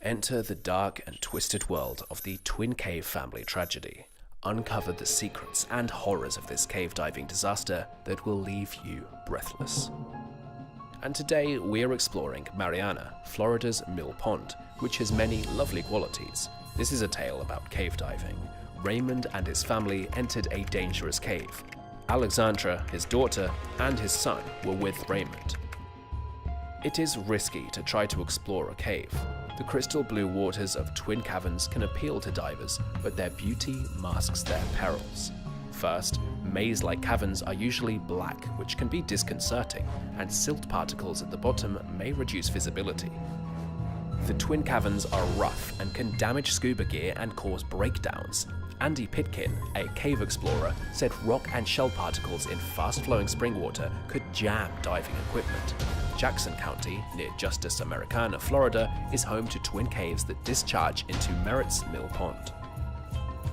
Enter the dark and twisted world of the Twin Cave family tragedy. Uncover the secrets and horrors of this cave diving disaster that will leave you breathless. And today we're exploring Marianna, Florida's Mill Pond, which has many lovely qualities. This is a tale about cave diving. Raymond and his family entered a dangerous cave. Alexandra, his daughter, and his son were with Raymond. It is risky to try to explore a cave. The crystal blue waters of twin caverns can appeal to divers, but their beauty masks their perils. First, maze-like caverns are usually black, which can be disconcerting, and silt particles at the bottom may reduce visibility. The twin caverns are rough and can damage scuba gear and cause breakdowns. Andy Pitkin, a cave explorer, said rock and shell particles in fast-flowing spring water could jam diving equipment. Jackson County, near Justice Americana, Florida, is home to twin caves that discharge into Merritt's Mill Pond.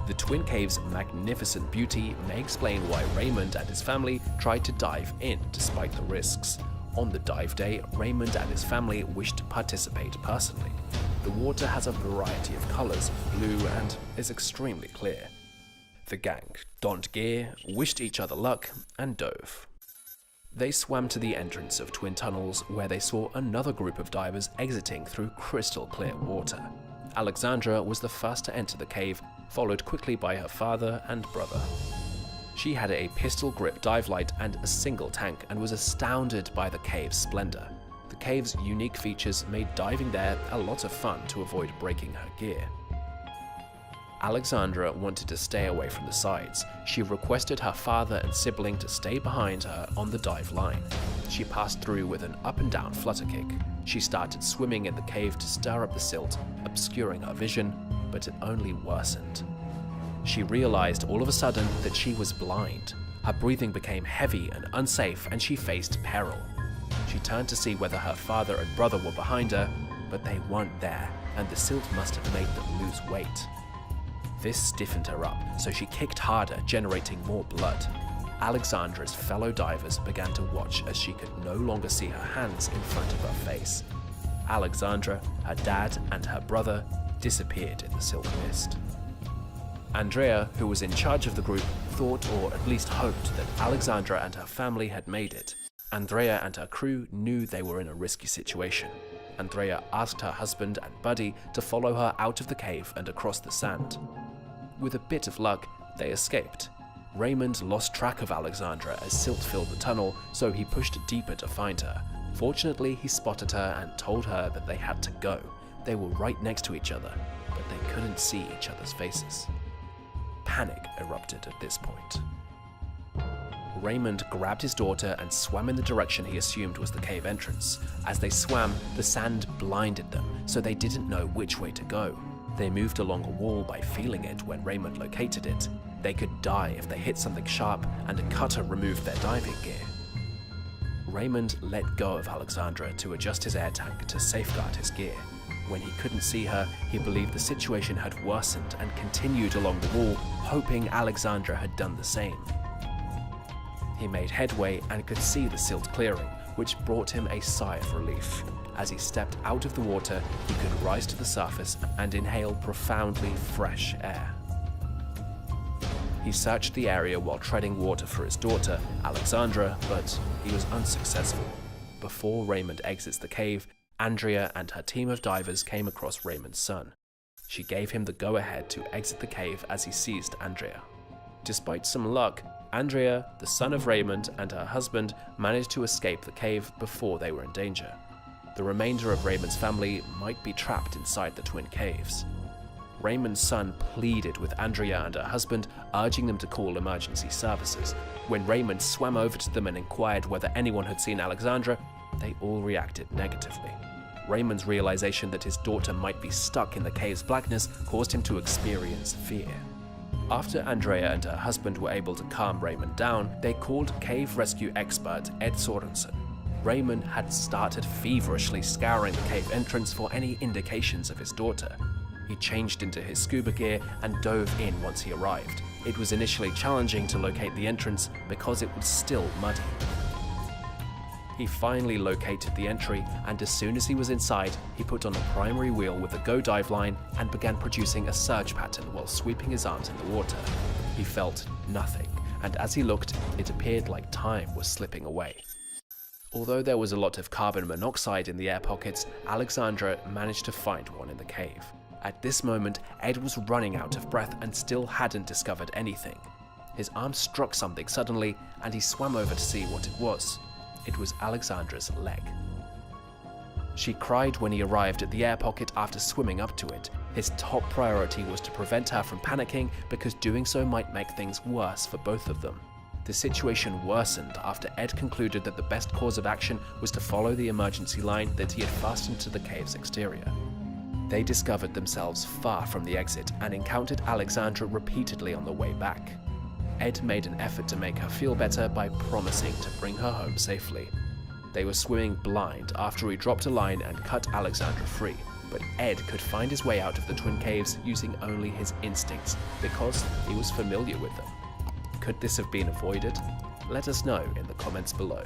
The twin caves' magnificent beauty may explain why Raymond and his family tried to dive in despite the risks. On the dive day, Raymond and his family wished to participate personally. The water has a variety of colors, blue, and is extremely clear. The gang donned gear, wished each other luck, and dove. They swam to the entrance of twin tunnels where they saw another group of divers exiting through crystal clear water. Alexandra was the first to enter the cave, followed quickly by her father and brother. She had a pistol grip dive light and a single tank and was astounded by the cave's splendor. The cave's unique features made diving there a lot of fun to avoid breaking her gear. Alexandra wanted to stay away from the sides. She requested her father and sibling to stay behind her on the dive line. She passed through with an up and down flutter kick. She started swimming in the cave to stir up the silt, obscuring her vision, but it only worsened. She realized all of a sudden that she was blind. Her breathing became heavy and unsafe, and she faced peril. She turned to see whether her father and brother were behind her, but they weren't there, and the silt must have made them lose weight. This stiffened her up, so she kicked harder, generating more blood. Alexandra's fellow divers began to watch as she could no longer see her hands in front of her face. Alexandra, her dad, and her brother disappeared in the silt mist. Andrea, who was in charge of the group, thought, or at least hoped, that Alexandra and her family had made it. Andrea and her crew knew they were in a risky situation. Andrea asked her husband and buddy to follow her out of the cave and across the sand. With a bit of luck, they escaped. Raymond lost track of Alexandra as silt filled the tunnel, so he pushed deeper to find her. Fortunately, he spotted her and told her that they had to go. They were right next to each other, but they couldn't see each other's faces. Panic erupted at this point. Raymond grabbed his daughter and swam in the direction he assumed was the cave entrance. As they swam, the sand blinded them, so they didn't know which way to go. They moved along a wall by feeling it when Raymond located it. They could die if they hit something sharp, and a cutter removed their diving gear. Raymond let go of Alexandra to adjust his air tank to safeguard his gear. When he couldn't see her, he believed the situation had worsened and continued along the wall, hoping Alexandra had done the same. He made headway and could see the silt clearing, which brought him a sigh of relief. As he stepped out of the water, he could rise to the surface and inhale profoundly fresh air. He searched the area while treading water for his daughter, Alexandra, but he was unsuccessful. Before Raymond exits the cave, Andrea and her team of divers came across Raymond's son. She gave him the go-ahead to exit the cave as he seized Andrea. Despite some luck, Andrea, the son of Raymond, and her husband managed to escape the cave before they were in danger. The remainder of Raymond's family might be trapped inside the twin caves. Raymond's son pleaded with Andrea and her husband, urging them to call emergency services. When Raymond swam over to them and inquired whether anyone had seen Alexandra, they all reacted negatively. Raymond's realization that his daughter might be stuck in the cave's blackness caused him to experience fear. After Andrea and her husband were able to calm Raymond down, they called cave rescue expert Ed Sorensen. Raymond had started feverishly scouring the cave entrance for any indications of his daughter. He changed into his scuba gear and dove in once he arrived. It was initially challenging to locate the entrance because it was still muddy. He finally located the entry, and as soon as he was inside, he put on a primary wheel with a go dive line and began producing a surge pattern while sweeping his arms in the water. He felt nothing, and as he looked, it appeared like time was slipping away. Although there was a lot of carbon monoxide in the air pockets, Alexandra managed to find one in the cave. At this moment, Ed was running out of breath and still hadn't discovered anything. His arm struck something suddenly, and he swam over to see what it was. It was Alexandra's leg. She cried when he arrived at the air pocket after swimming up to it. His top priority was to prevent her from panicking because doing so might make things worse for both of them. The situation worsened after Ed concluded that the best course of action was to follow the emergency line that he had fastened to the cave's exterior. They discovered themselves far from the exit and encountered Alexandra repeatedly on the way back. Ed made an effort to make her feel better by promising to bring her home safely. They were swimming blind after he dropped a line and cut Alexandra free, but Ed could find his way out of the twin caves using only his instincts because he was familiar with them. Could this have been avoided? Let us know in the comments below.